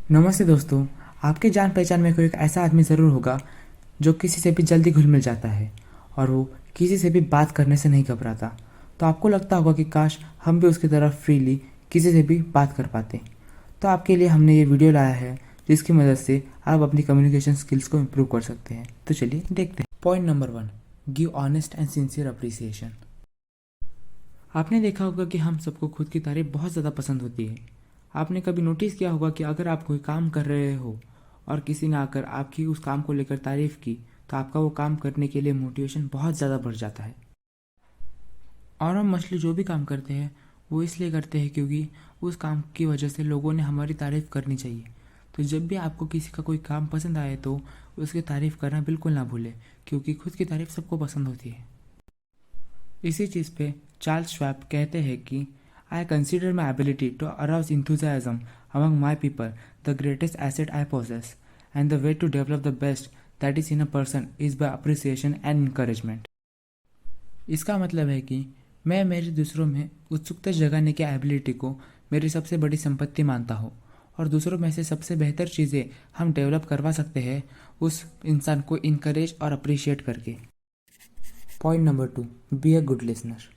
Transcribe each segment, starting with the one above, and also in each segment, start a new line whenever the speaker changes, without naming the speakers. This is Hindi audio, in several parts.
नमस्ते दोस्तों। आपके जान पहचान में कोई एक ऐसा आदमी ज़रूर होगा जो किसी से भी जल्दी घुल मिल जाता है और वो किसी से भी बात करने से नहीं घबराता। तो आपको लगता होगा कि काश हम भी उसकी तरह फ्रीली किसी से भी बात कर पाते। तो आपके लिए हमने ये वीडियो लाया है जिसकी मदद से आप अपनी कम्युनिकेशन स्किल्स को इम्प्रूव कर सकते हैं। तो चलिए देखते हैं। Point number 1, give honest and sincere appreciation. आपने देखा होगा कि हम सबको खुद की तारीफ बहुत ज़्यादा पसंद होती है। आपने कभी नोटिस किया होगा कि अगर आप कोई काम कर रहे हो और किसी ने आकर आपकी उस काम को लेकर तारीफ की तो आपका वो काम करने के लिए मोटिवेशन बहुत ज़्यादा बढ़ जाता है। और हम मोस्टली जो भी काम करते हैं वो इसलिए करते हैं क्योंकि उस काम की वजह से लोगों ने हमारी तारीफ़ करनी चाहिए। तो जब भी आपको किसी का कोई काम पसंद आए तो उसकी तारीफ़ करना बिल्कुल ना भूलें, क्योंकि खुद की तारीफ़ सबको पसंद होती है। इसी चीज़ पे चार्ल्स श्वाब कहते हैं कि I consider my ability to arouse enthusiasm among my people the greatest asset I possess, and the way to develop the best that is in a person is by appreciation and encouragement. इसका मतलब है कि मैं मेरे दूसरों में उत्सुकता जगाने की एबिलिटी को मेरी सबसे बड़ी संपत्ति मानता हूँ, और दूसरों में से सबसे बेहतर चीज़ें हम डेवलप करवा सकते हैं उस इंसान को इनकरेज और अप्रिशिएट करके। Point number 2, be a good listener.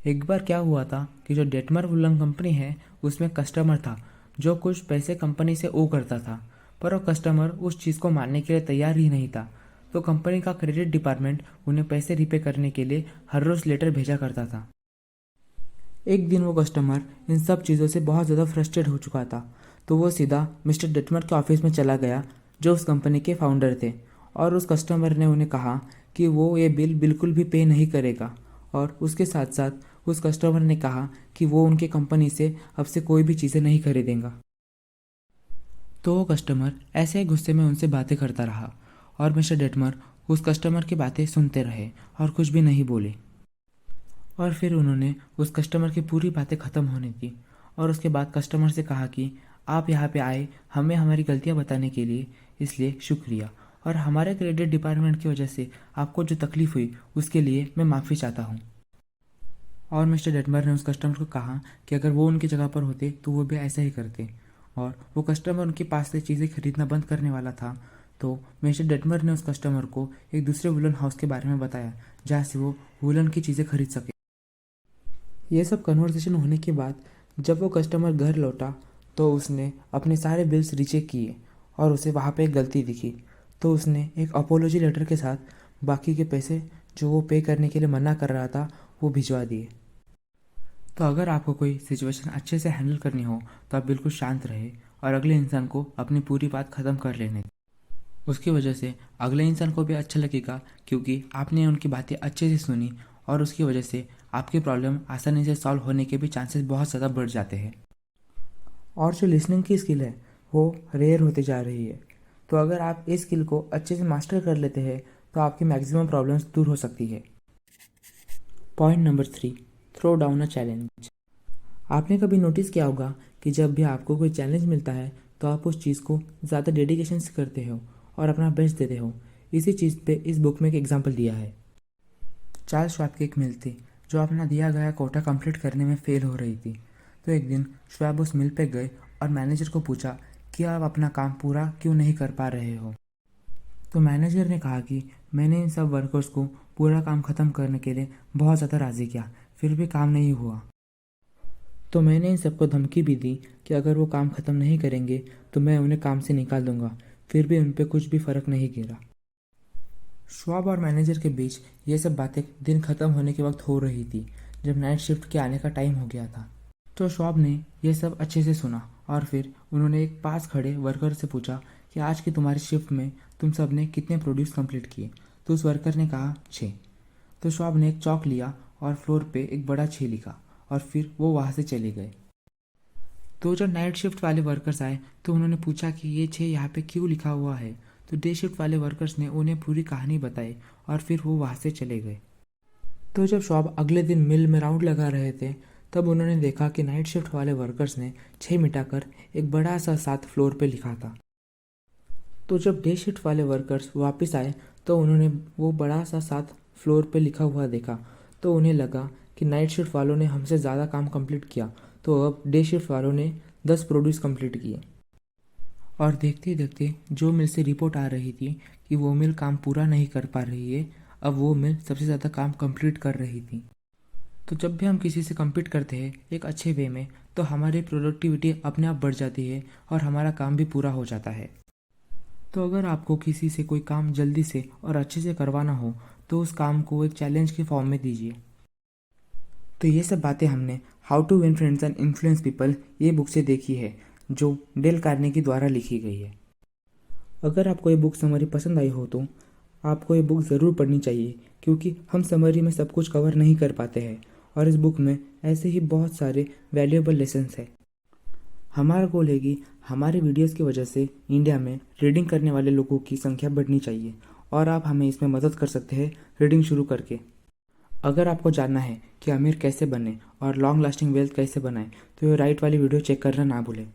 एक बार क्या हुआ था कि जो डेटमर वुलन कंपनी है उसमें कस्टमर था जो कुछ पैसे कंपनी से ओ करता था, पर वो कस्टमर उस चीज़ को मानने के लिए तैयार ही नहीं था। तो कंपनी का क्रेडिट डिपार्टमेंट उन्हें पैसे रिपे करने के लिए हर रोज़ लेटर भेजा करता था। एक दिन वो कस्टमर इन सब चीज़ों से बहुत ज़्यादा फ्रस्ट्रेट हो चुका था, तो वो सीधा मिस्टर डेटमर के ऑफिस में चला गया जो उस कंपनी के फाउंडर थे, और उस कस्टमर ने उन्हें कहा कि वो ये बिल बिल्कुल भी पे नहीं करेगा, और उसके साथ साथ उस कस्टमर ने कहा कि वो उनके कंपनी से अब से कोई भी चीज़ें नहीं खरीदेगा। तो वो कस्टमर ऐसे ही गुस्से में उनसे बातें करता रहा, और मिस्टर डेटमर उस कस्टमर की बातें सुनते रहे और कुछ भी नहीं बोले। और फिर उन्होंने उस कस्टमर की पूरी बातें ख़त्म होने दी, और उसके बाद कस्टमर से कहा कि आप यहाँ पे आए हमें हमारी गलतियाँ बताने के लिए, इसलिए शुक्रिया, और हमारे क्रेडिट डिपार्टमेंट की वजह से आपको जो तकलीफ़ हुई उसके लिए मैं माफ़ी चाहता हूँ। और मिस्टर डेटमर ने उस कस्टमर को कहा कि अगर वो उनकी जगह पर होते तो वो भी ऐसा ही करते, और वो कस्टमर उनके पास से चीज़ें खरीदना बंद करने वाला था। तो मिस्टर डेटमर ने उस कस्टमर को एक दूसरे वुलन हाउस के बारे में बताया जहाँ से वो वुलन की चीज़ें खरीद सके। ये सब कन्वर्सेशन होने के बाद जब वो कस्टमर घर लौटा तो उसने अपने सारे बिल्स रीचेक किए और उसे वहाँ पे एक गलती दिखी। तो उसने एक अपोलॉजी लेटर के साथ बाकी के पैसे जो वो पे करने के लिए मना कर रहा था वो भिजवा दिए। तो अगर आपको कोई सिचुएशन अच्छे से हैंडल करनी हो तो आप बिल्कुल शांत रहे और अगले इंसान को अपनी पूरी बात ख़त्म कर लेने दें। उसकी वजह से अगले इंसान को भी अच्छा लगेगा क्योंकि आपने उनकी बातें अच्छे से सुनी, और उसकी वजह से आपकी प्रॉब्लम आसानी से सॉल्व होने के भी चांसेस बहुत ज़्यादा बढ़ जाते हैं। और जो लिसनिंग की स्किल है वो रेयर होती जा रही है। तो अगर आप इस स्किल को अच्छे से मास्टर कर लेते हैं तो आपकी मैक्सिमम प्रॉब्लम्स दूर हो सकती है। Point number 3, throw down a challenge. आपने कभी नोटिस किया होगा कि जब भी आपको कोई चैलेंज मिलता है तो आप उस चीज़ को ज़्यादा डेडिकेशन से करते हो और अपना बेस्ट देते हो। इसी चीज़ पे इस बुक में एक एग्जांपल दिया है। चार्ल्स श्वाब की एक मिल थी जो अपना दिया गया कोटा कंप्लीट करने में फेल हो रही थी। तो एक दिन श्वाब उस मिल पे गए और मैनेजर को पूछा कि आप अपना काम पूरा क्यों नहीं कर पा रहे हो। तो मैनेजर ने कहा कि मैंने इन सब वर्कर्स को पूरा काम ख़त्म करने के लिए बहुत ज़्यादा राज़ी किया, फिर भी काम नहीं हुआ। तो मैंने इन सबको धमकी भी दी कि अगर वो काम ख़त्म नहीं करेंगे तो मैं उन्हें काम से निकाल दूंगा, फिर भी उन पर कुछ भी फ़र्क नहीं गिरा। श्वाब और मैनेजर के बीच ये सब बातें दिन ख़त्म होने के वक्त हो रही थी जब नाइट शिफ्ट के आने का टाइम हो गया था। तो श्वाब ने यह सब अच्छे से सुना और फिर उन्होंने एक पास खड़े वर्कर से पूछा कि आज की तुम्हारी शिफ्ट में तुम सब ने कितने प्रोड्यूस कंप्लीट किए। तो उस वर्कर ने कहा 6। तो श्वाब ने एक चौक लिया और फ्लोर पे एक बड़ा 6 लिखा, और फिर वो वहाँ से चले गए। तो जब नाइट शिफ्ट वाले वर्कर्स आए तो उन्होंने पूछा कि ये 6 यहाँ पे क्यों लिखा हुआ है। तो डे शिफ्ट वाले वर्कर्स ने उन्हें पूरी कहानी बताई और फिर वो वहाँ से चले गए। तो जब शॉप अगले दिन मिल में राउंड लगा रहे थे तब उन्होंने देखा कि नाइट शिफ्ट वाले वर्कर्स ने 6 मिटाकर एक बड़ा सा 7 फ्लोर पे लिखा था। तो जब डे शिफ्ट वाले वर्कर्स वापस आए तो उन्होंने वो बड़ा सा 7 फ्लोर पे लिखा हुआ देखा। तो उन्हें लगा कि नाइट शिफ्ट वालों ने हमसे ज़्यादा काम कंप्लीट किया, तो अब डे शिफ्ट वालों ने 10 प्रोड्यूस कंप्लीट किए। और देखते देखते जो मिल से रिपोर्ट आ रही थी कि वो मिल काम पूरा नहीं कर पा रही है, अब वो मिल सबसे ज़्यादा काम कंप्लीट कर रही थी। तो जब भी हम किसी से compete करते हैं एक अच्छे वे में, तो हमारी प्रोडक्टिविटी अपने आप बढ़ जाती है और हमारा काम भी पूरा हो जाता है। तो अगर आपको किसी से कोई काम जल्दी से और अच्छे से करवाना हो, तो उस काम को एक चैलेंज के फॉर्म में दीजिए। तो ये सब बातें हमने how to win friends and influence people ये बुक से देखी है, जो डेल कार्नेगी द्वारा लिखी गई है। अगर आपको ये बुक समरी पसंद आई हो तो आपको ये बुक ज़रूर पढ़नी चाहिए, क्योंकि हम समरी में सब कुछ कवर नहीं कर पाते हैं और इस बुक में ऐसे ही बहुत सारे वैल्यूएबल लेसन्स हैं। हमारा गोल है कि हमारे वीडियोस की वजह से इंडिया में रीडिंग करने वाले लोगों की संख्या बढ़नी चाहिए, और आप हमें इसमें मदद कर सकते हैं रीडिंग शुरू करके। अगर आपको जानना है कि अमीर कैसे बने और लॉन्ग लास्टिंग वेल्थ कैसे बनाएं, तो ये राइट वाली वीडियो चेक करना ना भूलें।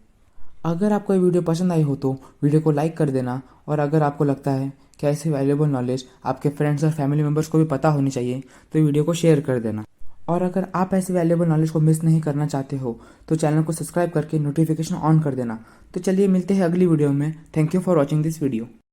अगर आपको ये वीडियो पसंद आई हो तो वीडियो को लाइक कर देना, और अगर आपको लगता है कि ऐसी वैल्यूएबल नॉलेज आपके फ्रेंड्स और फैमिली मेम्बर्स को भी पता होनी चाहिए, तो ये वीडियो को शेयर कर देना। और अगर आप ऐसी वैल्यूएबल नॉलेज को मिस नहीं करना चाहते हो तो चैनल को सब्सक्राइब करके नोटिफिकेशन ऑन कर देना। तो चलिए मिलते हैं अगली वीडियो में। Thank you for watching this video.